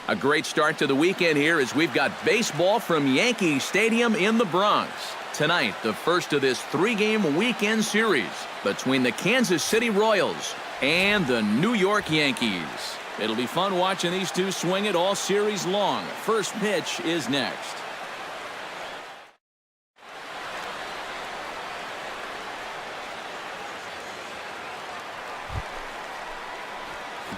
A great start to the weekend here as we've got baseball from Yankee Stadium in the Bronx. Tonight, the first of this 3-game weekend series between the Kansas City Royals and the New York Yankees. It'll be fun watching these two swing it all series long. First pitch is next.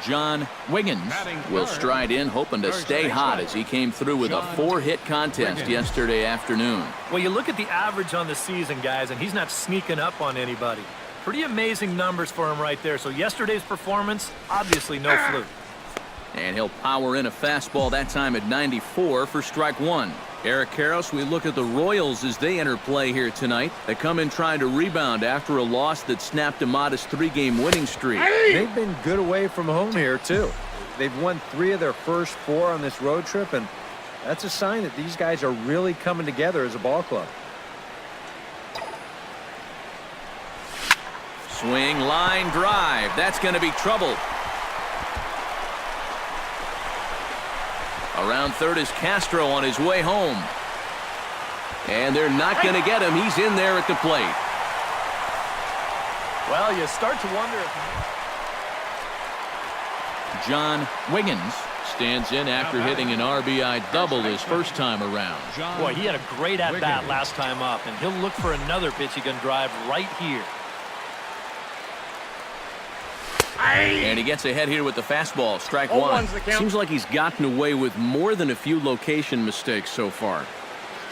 John Wiggins will stride in, hoping to stay hot as he came through with a 4-hit contest yesterday afternoon. Well, you look at the average on the season, guys, and he's not sneaking up on anybody. Pretty amazing numbers for him right there. So yesterday's performance, obviously no fluke. And he'll power in a fastball that time at 94 for strike one. Eric Karros, we look at the Royals as they enter play here tonight. They come in trying to rebound after a loss that snapped a modest 3-game winning streak. They've been good away from home here, too. They've won 3 of their first 4 on this road trip, and that's a sign that these guys are really coming together as a ball club. Swing, line, drive. That's going to be trouble. Around third is Castro on his way home. And they're not going to get him. He's in there at the plate. Well, you start to wonder if... John Wiggins stands in after hitting an RBI double his first time around. Boy, he had a great at-bat last time up, and he'll look for another pitch he can drive right here. And he gets ahead here with the fastball, strike one. Seems like he's gotten away with more than a few location mistakes so far.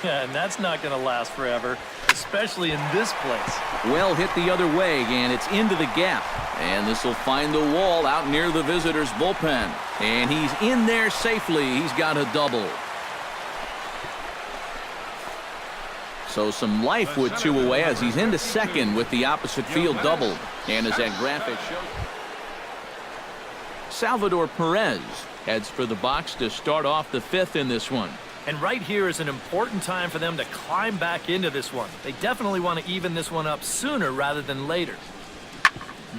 Yeah, and that's not going to last forever, especially in this place. Well hit the other way, and it's into the gap. And this will find the wall out near the visitors' bullpen. And he's in there safely. He's got a double. So some life with 2 away as he's into second with the opposite field double. And as that graphic shows, Salvador Perez heads for the box to start off the 5th in this one. And right here is an important time for them to climb back into this one. They definitely want to even this one up sooner rather than later.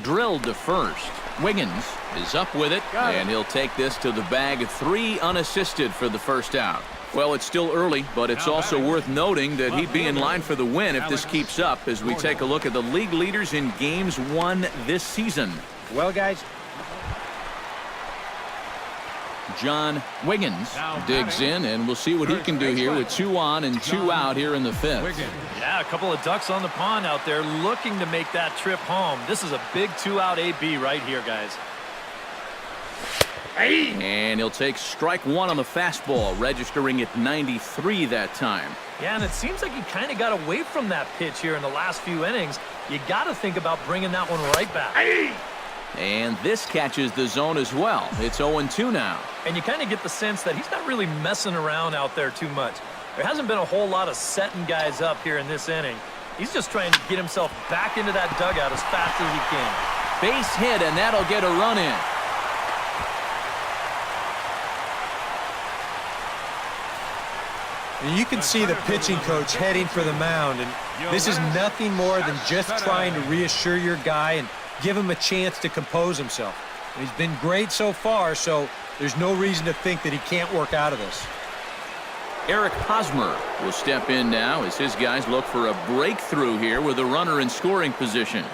Drilled to first. Wiggins is up with it, and he'll take this to the bag. 3 unassisted for the first out. Well, it's still early, but it's also worth noting that he'd be in line for the win if this keeps up as we take a look at the league leaders in games won this season. Well, guys, John Wiggins digs in, and we'll see what he can do here with 2 on and 2 out here in the 5th. Yeah, a couple of ducks on the pond out there looking to make that trip home. This is a big 2-out AB right here, guys. And he'll take strike one on the fastball, registering at 93 that time. Yeah, and it seems like he kind of got away from that pitch here in the last few innings. You got to think about bringing that one right back. And this catches the zone as well. It's 0-2 now. And you kind of get the sense that he's not really messing around out there too much. There hasn't been a whole lot of setting guys up here in this inning. He's just trying to get himself back into that dugout as fast as he can. Base hit, and that'll get a run in. and you can see the pitching coach heading for the mound, and this is nothing more than just trying to reassure your guy and give him a chance to compose himself. And he's been great so far, so there's no reason to think that he can't work out of this. Eric Hosmer will step in now as his guys look for a breakthrough here with a runner in scoring position.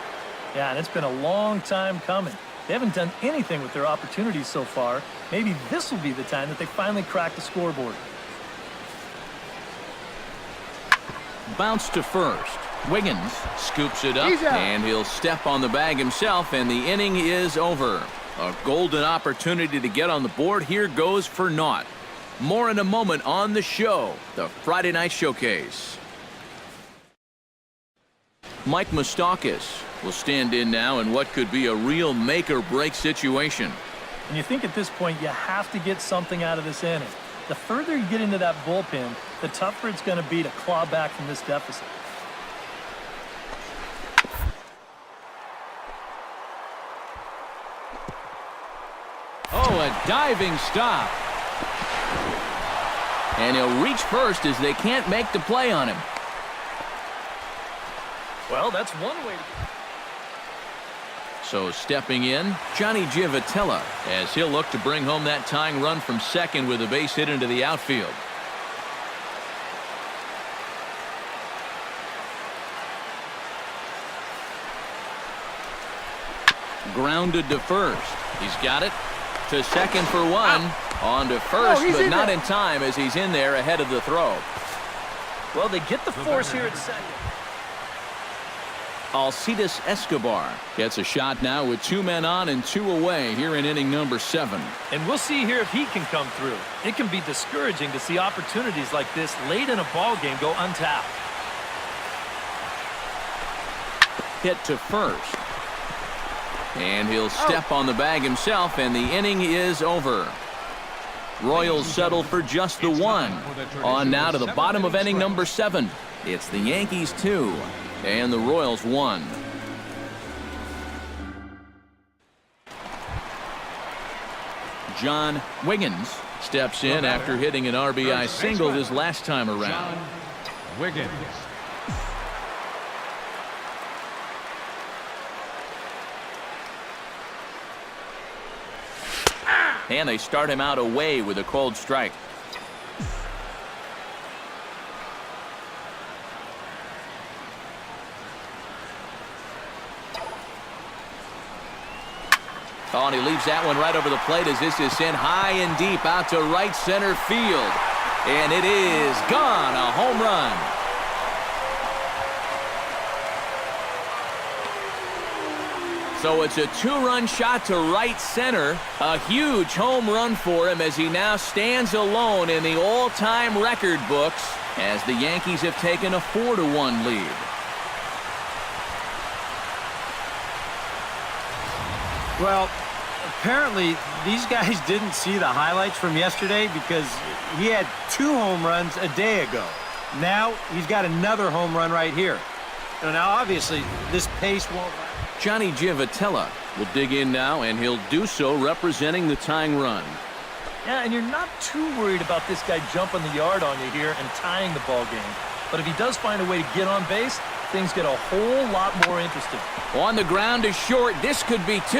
Yeah, and it's been a long time coming. They haven't done anything with their opportunities so far. Maybe this will be the time that they finally crack the scoreboard. Bounce to first. Wiggins scoops it up, and he'll step on the bag himself, and the inning is over. A golden opportunity to get on the board here goes for naught. More in a moment on the show, the Friday Night Showcase. Mike Moustakas will stand in now in what could be a real make-or-break situation. And you think at this point you have to get something out of this inning. The further you get into that bullpen, the tougher it's going to be to claw back from this deficit. Oh, a diving stop. And he'll reach first as they can't make the play on him. Well, that's one way to... So stepping in, Johnny Giavotella, as he'll look to bring home that tying run from second with a base hit into the outfield. Grounded to first. He's got it. To second for one. On to first, but not in time as he's in there ahead of the throw. Well, they get the force here at second. Alcides Escobar gets a shot now with 2 men on and 2 away here in inning number 7. And we'll see here if he can come through. It can be discouraging to see opportunities like this late in a ball game go untapped. Hit to first. And he'll step on the bag himself, and the inning is over. Royals settle for just the 1. On now to the bottom of inning number 7. It's the Yankees 2 and the Royals 1. John Wiggins steps in after hitting an RBI single his last time around. Wiggins. And they start him out away with a cold strike. Oh, and he leaves that one right over the plate as this is sent high and deep out to right center field. And it is gone, a home run. So it's a 2-run shot to right center. A huge home run for him as he now stands alone in the all-time record books as the Yankees have taken a 4-1 lead. Well, apparently these guys didn't see the highlights from yesterday because he had 2 home runs a day ago. Now he's got another home run right here. Now obviously this pace won't last. Johnny Giavotella will dig in now, and he'll do so representing the tying run. Yeah, and you're not too worried about this guy jumping the yard on you here and tying the ball game. But if he does find a way to get on base, things get a whole lot more interesting. On the ground to short. This could be 2.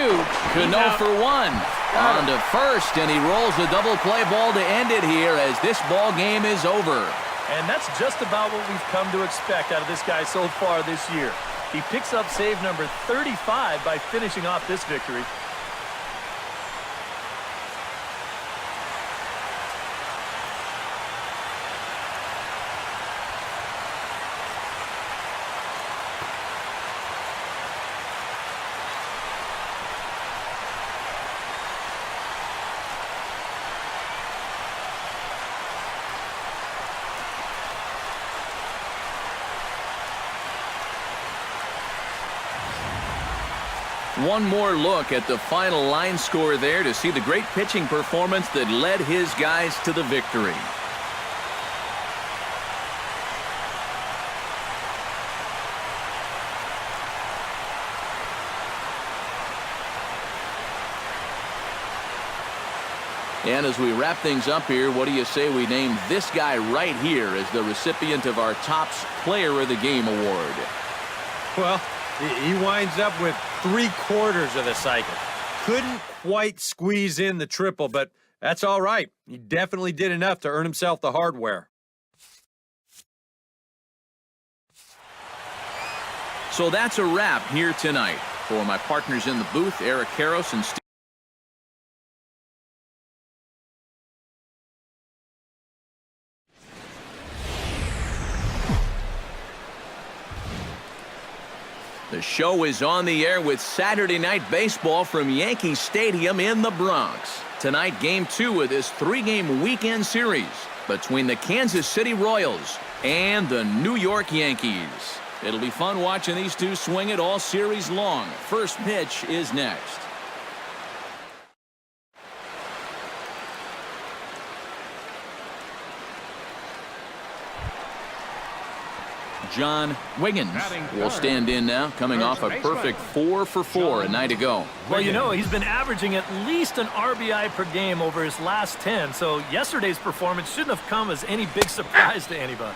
Cano for 1. On to first, and he rolls a double play ball to end it here as this ball game is over. And that's just about what we've come to expect out of this guy so far this year. He picks up save number 35 by finishing off this victory. One more look at the final line score there to see the great pitching performance that led his guys to the victory. And as we wrap things up here, what do you say we name this guy right here as the recipient of our Topps Player of the Game award? Well, he winds up with 3/4 of the cycle. Couldn't quite squeeze in the triple, but that's all right. He definitely did enough to earn himself the hardware. So that's a wrap here tonight. For my partners in the booth, Eric Karros and Steve. The show is on the air with Saturday Night Baseball from Yankee Stadium in the Bronx. Tonight, Game 2 of this 3-game weekend series between the Kansas City Royals and the New York Yankees. It'll be fun watching these two swing it all series long. First pitch is next. John Wiggins will stand in now, coming off a perfect 4 for 4 a night ago. Well, you know, he's been averaging at least an RBI per game over his last 10, so yesterday's performance shouldn't have come as any big surprise to anybody.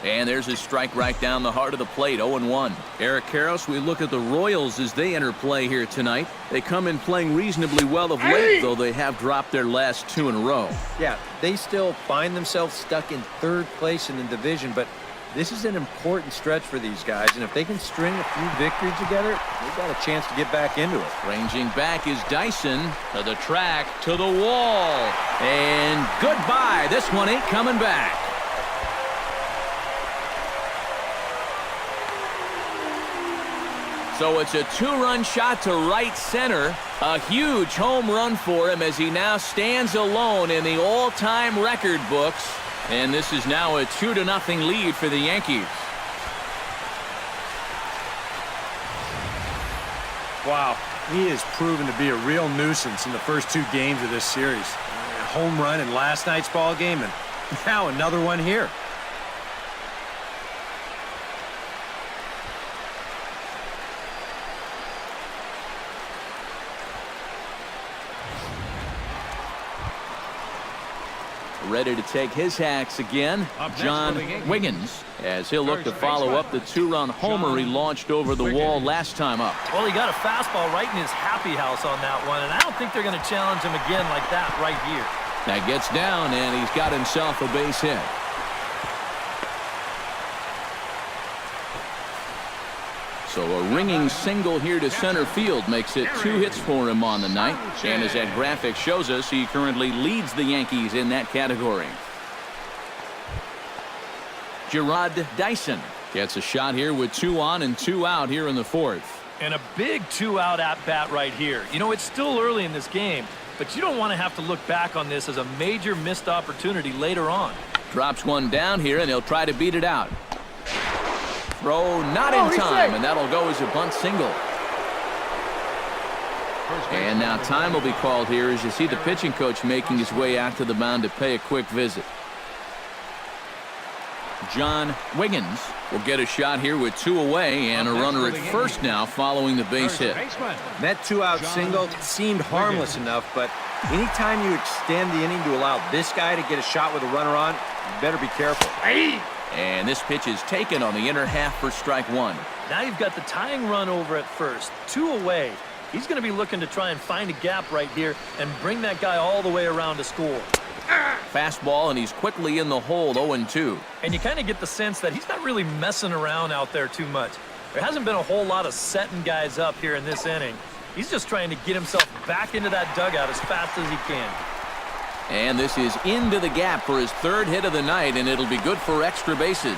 And there's his strike right down the heart of the plate, 0-1. Eric Karros, we look at the Royals as they enter play here tonight. They come in playing reasonably well of late, though they have dropped their last 2 in a row. Yeah, they still find themselves stuck in 3rd place in the division, but this is an important stretch for these guys, and if they can string a few victories together, they've got a chance to get back into it. Ranging back is Dyson to the track, to the wall, and goodbye. This one ain't coming back. So it's a 2-run shot to right center. A huge home run for him as he now stands alone in the all-time record books. And this is now a 2-0 lead for the Yankees. Wow, he has proven to be a real nuisance in the first 2 games of this series. A home run in last night's ball game, and now another one here. Ready to take his hacks again, John Wiggins, as he'll look to follow up the 2-run homer he launched over the wall last time up. Well, he got a fastball right in his happy house on that one, and I don't think they're going to challenge him again like that right here. That gets down, and he's got himself a base hit. So a ringing single here to center field makes it 2 hits for him on the night. And as that graphic shows us, he currently leads the Yankees in that category. Gerard Dyson gets a shot here with 2 on and 2 out here in the 4th. And a big 2-out at-bat right here. You know, it's still early in this game, but you don't want to have to look back on this as a major missed opportunity later on. Drops one down here, and he'll try to beat it out. Throw not in time, and that'll go as a bunt single. And now time will be called here as you see the pitching coach making his way out to the mound to pay a quick visit. John Wiggins will get a shot here with 2 away and a runner at first now following the base hit. That 2-out single seemed harmless enough, but anytime you extend the inning to allow this guy to get a shot with a runner on, you better be careful. And this pitch is taken on the inner half for strike 1. Now you've got the tying run over at first, 2 away. He's going to be looking to try and find a gap right here and bring that guy all the way around to score. Fastball, and he's quickly in the hole, 0-2. And you kind of get the sense that he's not really messing around out there too much. There hasn't been a whole lot of setting guys up here in this inning. He's just trying to get himself back into that dugout as fast as he can. And this is into the gap for his 3rd hit of the night, and it'll be good for extra bases.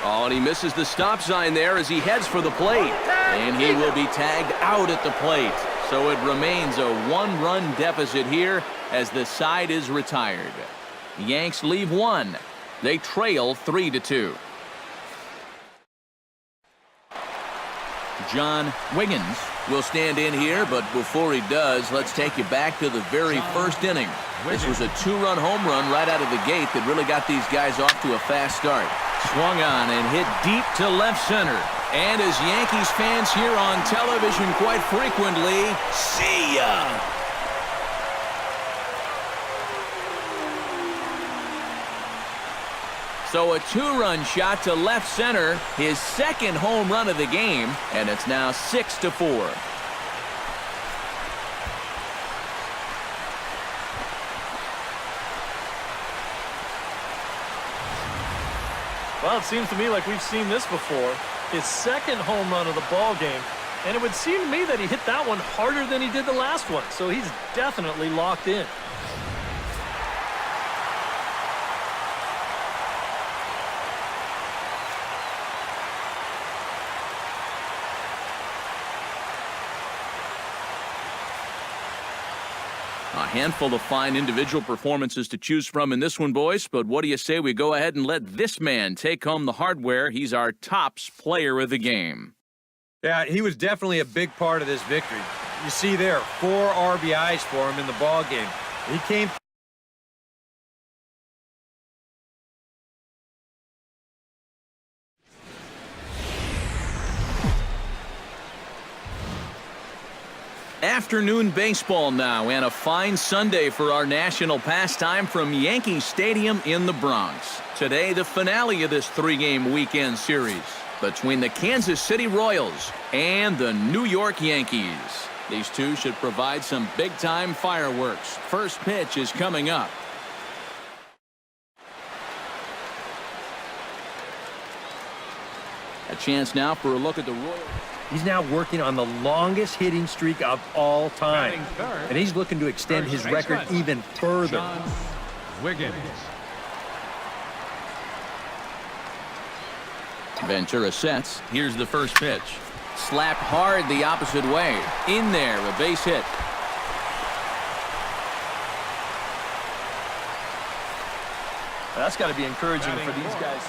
Oh, and he misses the stop sign there as he heads for the plate. And he will be tagged out at the plate. So it remains a 1-run deficit here as the side is retired. The Yanks leave 1. They trail 3-2. John Wiggins will stand in here, but before he does, let's take you back to the very first inning. This was a 2-run home run right out of the gate that really got these guys off to a fast start. Swung on and hit deep to left center. And as Yankees fans hear on television quite frequently, see ya! So a 2-run shot to left center, his 2nd home run of the game, and it's now 6-4. Well, it seems to me like we've seen this before. His 2nd home run of the ball game, and it would seem to me that he hit that one harder than he did the last one, so he's definitely locked in. A handful of fine individual performances to choose from in this one, boys, but what do you say we go ahead and let this man take home the hardware? He's our tops player of the game. Yeah, he was definitely a big part of this victory. You see there, 4 RBIs for him in the ball game. He came Afternoon baseball now, and a fine Sunday for our national pastime from Yankee Stadium in the Bronx. Today, the finale of this three-game weekend series between the Kansas City Royals and the New York Yankees. These two should provide some big-time fireworks. First pitch is coming up. A chance now for a look at the Royals. He's now working on the longest hitting streak of all time. And he's looking to extend his record even further. Wiggins. Ventura sets. Here's the first pitch. Slapped hard the opposite way. In there, a base hit. That's got to be encouraging for these guys.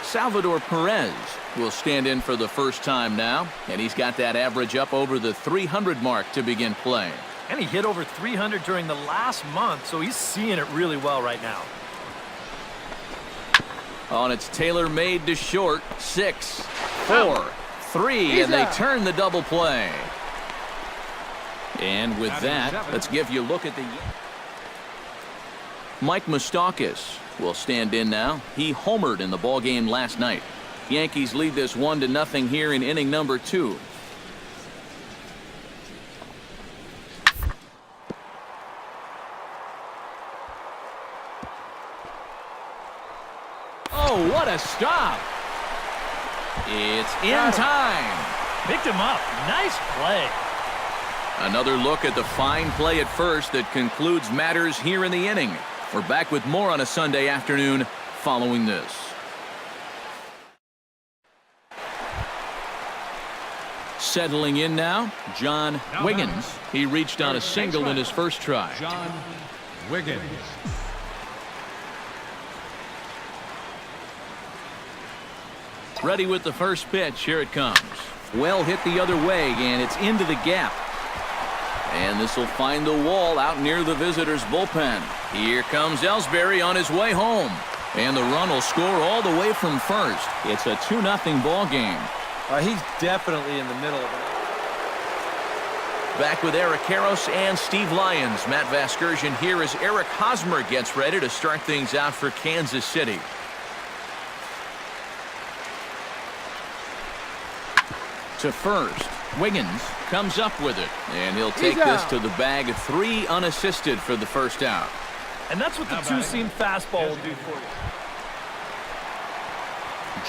Salvador Perez will stand in for the first time now, and he's got that average up over the 300 mark to begin play. And he hit over 300 during the last month, so he's seeing it really well right now. Oh, and it's tailor-made to short. 6, 4, 3, and they turn the double play. And with that, let's give you a look at the... Mike Moustakas will stand in now. He homered in the ballgame last night. Yankees lead this 1-0 here in inning number 2. Oh, what a stop! It's in time. Picked him up. Nice play. Another look at the fine play at first that concludes matters here in the inning. We're back with more on a Sunday afternoon following this. Settling in now, John Wiggins. He reached on a single in his first try. John Wiggins. Ready with the first pitch. Here it comes. Well hit the other way, and it's into the gap. And this will find the wall out near the visitors' bullpen. Here comes Ellsbury on his way home. And the run will score all the way from first. It's a 2-0 ball game. He's definitely in the middle of it. Back with Eric Karros and Steve Lyons. Matt Vasgersian here as Eric Hosmer gets ready to start things out for Kansas City. To first. Wiggins comes up with it, and he'll take this to the bag of 3 unassisted for the first out. And that's what the two-seam fastball will do for you.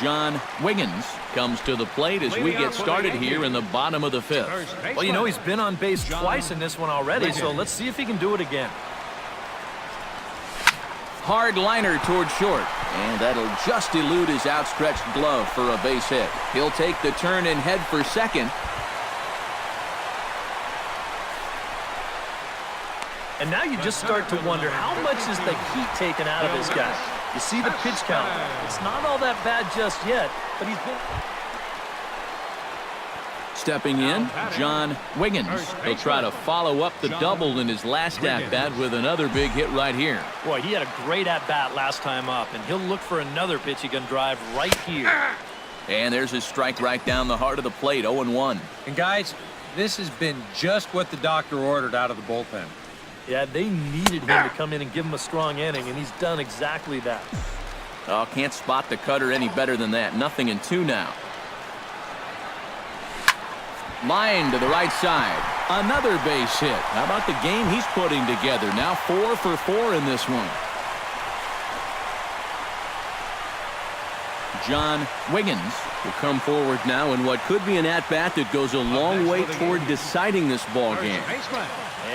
John Wiggins comes to the plate as we get started here in the bottom of the 5th. Well, you know, he's been on base twice in this one already, so let's see if he can do it again. Hard liner toward short, and that'll just elude his outstretched glove for a base hit. He'll take the turn and head for second. And now you just start to wonder, how much is the heat taken out of this guy? You see the pitch count. It's not all that bad just yet, but he's been... Stepping in, John Wiggins. He'll try to follow up the double in his last at-bat with another big hit right here. Boy, he had a great at-bat last time up, and he'll look for another pitch he can drive right here. And there's his strike right down the heart of the plate, 0-1. And guys, this has been just what the doctor ordered out of the bullpen. Yeah, they needed him to come in and give him a strong inning, and he's done exactly that. Oh, can't spot the cutter any better than that. 0-2 now. Line to the right side. Another base hit. How about the game he's putting together? Now 4 for 4 in this one. John Wiggins will come forward now in what could be an at-bat that goes a long way toward deciding this ball game.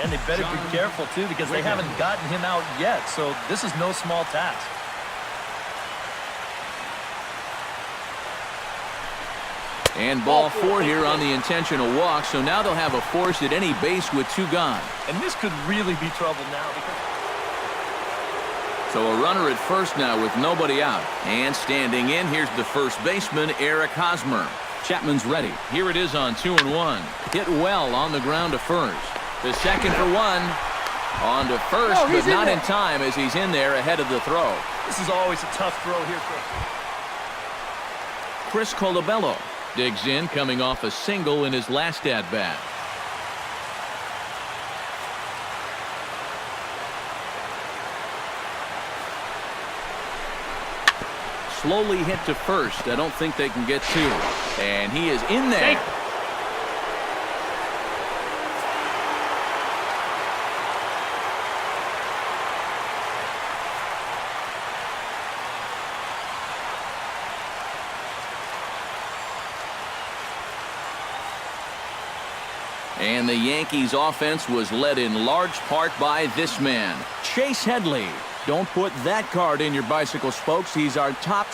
And they better be careful, too, because they haven't gotten him out yet, so this is no small task. And ball 4 here on the intentional walk, so now they'll have a force at any base with 2 gone. And this could really be trouble now. So a runner at first now with nobody out. And standing in, here's the first baseman, Eric Hosmer. Chapman's ready. Here it is on 2-1. Hit well on the ground to first. The second for 1. On to first, but not in time as he's in there ahead of the throw. This is always a tough throw here for Chris Colabello Digs in, coming off a single in his last at-bat. Slowly hit to first. I don't think they can get two. And he is in there. Hey. And the Yankees offense was led in large part by this man, Chase Headley. Don't put that card in your bicycle spokes. He's our top